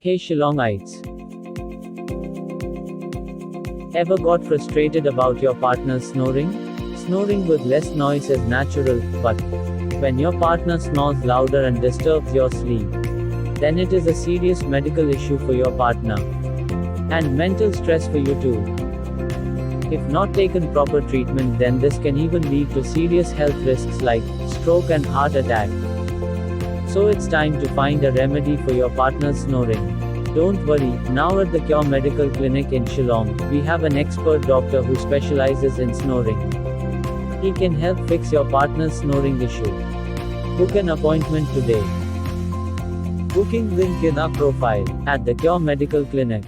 Hey Shillongites. Ever got frustrated about your partner's snoring? Snoring with less noise is natural, but when your partner snores louder and disturbs your sleep, then it is a serious medical issue for your partner. And mental stress for you too. If not taken proper treatment, then this can even lead to serious health risks like stroke and heart attack. So it's time to find a remedy for your partner's snoring. Don't worry, now at the Cure Medical Clinic in Shillong, we have an expert doctor who specializes in snoring. He can help fix your partner's snoring issue. Book an appointment today. Booking link in our profile at the Cure Medical Clinic.